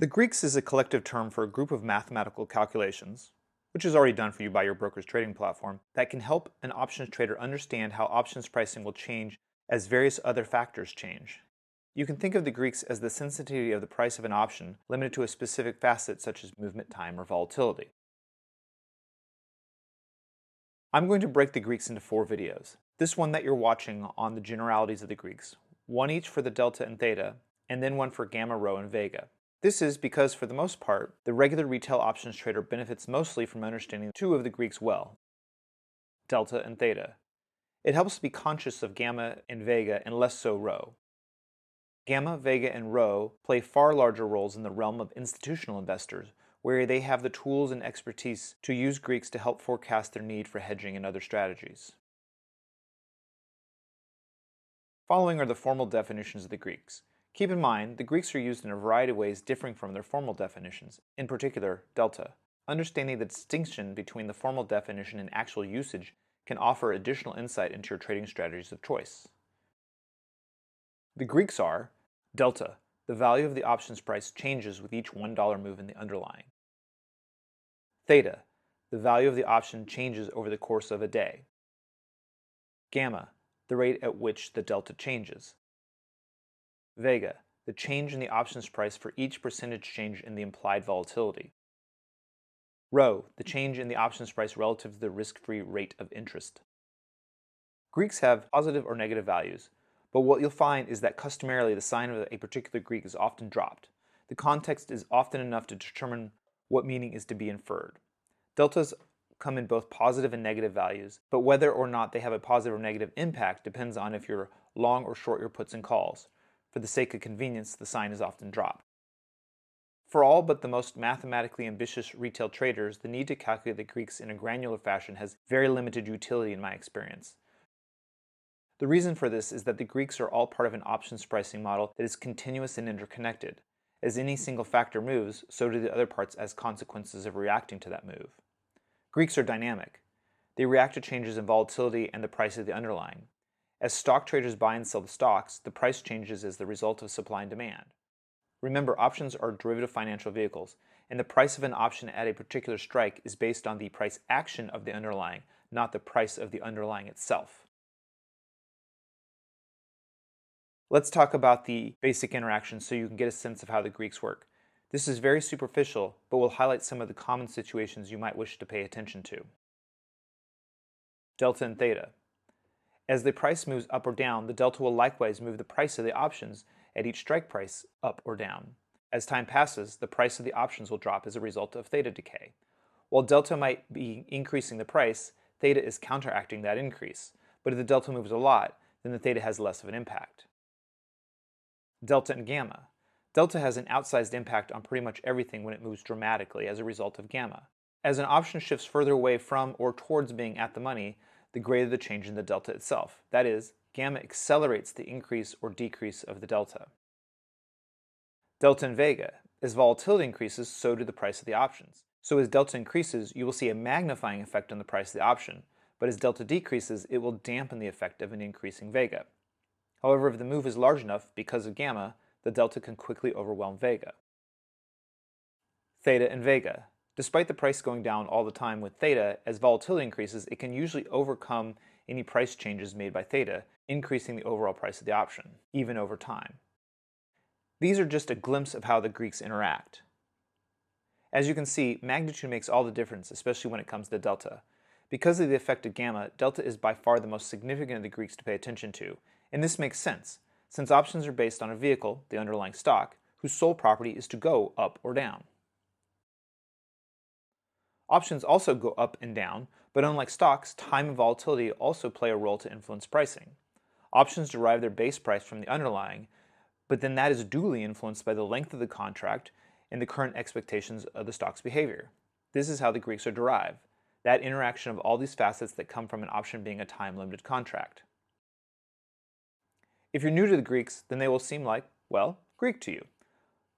The Greeks is a collective term for a group of mathematical calculations, which is already done for you by your broker's trading platform, that can help an options trader understand how options pricing will change as various other factors change. You can think of the Greeks as the sensitivity of the price of an option limited to a specific facet such as movement time or volatility. I'm going to break the Greeks into 4 videos. This one that you're watching on the generalities of the Greeks, one each for the delta and theta, and then one for gamma, rho, and vega. This is because, for the most part, the regular retail options trader benefits mostly from understanding 2 of the Greeks well, delta and theta. It helps to be conscious of gamma and vega and less so rho. Gamma, vega, and rho play far larger roles in the realm of institutional investors, where they have the tools and expertise to use Greeks to help forecast their need for hedging and other strategies. Following are the formal definitions of the Greeks. Keep in mind, the Greeks are used in a variety of ways differing from their formal definitions, in particular, delta. Understanding the distinction between the formal definition and actual usage can offer additional insight into your trading strategies of choice. The Greeks are delta. The value of the options price changes with each $1 move in the underlying. Theta. The value of the option changes over the course of a day. Gamma. The rate at which the delta changes. Vega. The change in the options price for each percentage change in the implied volatility. Rho. The change in the options price relative to the risk-free rate of interest. Greeks have positive or negative values, but what you'll find is that customarily the sign of a particular Greek is often dropped. The context is often enough to determine what meaning is to be inferred. Deltas come in both positive and negative values, but whether or not they have a positive or negative impact depends on if you're long or short your puts and calls. For the sake of convenience, the sign is often dropped. For all but the most mathematically ambitious retail traders, the need to calculate the Greeks in a granular fashion has very limited utility in my experience. The reason for this is that the Greeks are all part of an options pricing model that is continuous and interconnected. As any single factor moves, so do the other parts as consequences of reacting to that move. Greeks are dynamic. They react to changes in volatility and the price of the underlying. As stock traders buy and sell the stocks, the price changes as the result of supply and demand. Remember, options are derivative financial vehicles, and the price of an option at a particular strike is based on the price action of the underlying, not the price of the underlying itself. Let's talk about the basic interactions so you can get a sense of how the Greeks work. This is very superficial, but will highlight some of the common situations you might wish to pay attention to. Delta and theta. As the price moves up or down, the delta will likewise move the price of the options at each strike price up or down. As time passes, the price of the options will drop as a result of theta decay. While delta might be increasing the price, theta is counteracting that increase. But if the delta moves a lot, then the theta has less of an impact. Delta and gamma. Delta has an outsized impact on pretty much everything when it moves dramatically as a result of gamma. As an option shifts further away from or towards being at the money, the greater the change in the delta itself. That is, gamma accelerates the increase or decrease of the delta. Delta and vega. As volatility increases, so do the price of the options. So as delta increases, you will see a magnifying effect on the price of the option, but as delta decreases, it will dampen the effect of an increasing vega. However, if the move is large enough, because of gamma, the delta can quickly overwhelm vega. Theta and vega. Despite the price going down all the time with theta, as volatility increases, it can usually overcome any price changes made by theta, increasing the overall price of the option, even over time. These are just a glimpse of how the Greeks interact. As you can see, magnitude makes all the difference, especially when it comes to delta. Because of the effect of gamma, delta is by far the most significant of the Greeks to pay attention to, and this makes sense, since options are based on a vehicle, the underlying stock, whose sole property is to go up or down. Options also go up and down, but unlike stocks, time and volatility also play a role to influence pricing. Options derive their base price from the underlying, but then that is duly influenced by the length of the contract and the current expectations of the stock's behavior. This is how the Greeks are derived, that interaction of all these facets that come from an option being a time-limited contract. If you're new to the Greeks, then they will seem like, well, Greek to you.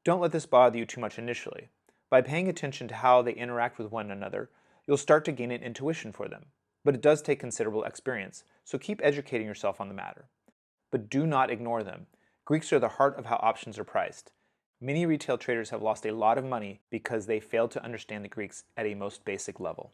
Don't let this bother you too much initially. By paying attention to how they interact with one another, you'll start to gain an intuition for them. But it does take considerable experience, so keep educating yourself on the matter. But do not ignore them. Greeks are the heart of how options are priced. Many retail traders have lost a lot of money because they failed to understand the Greeks at a most basic level.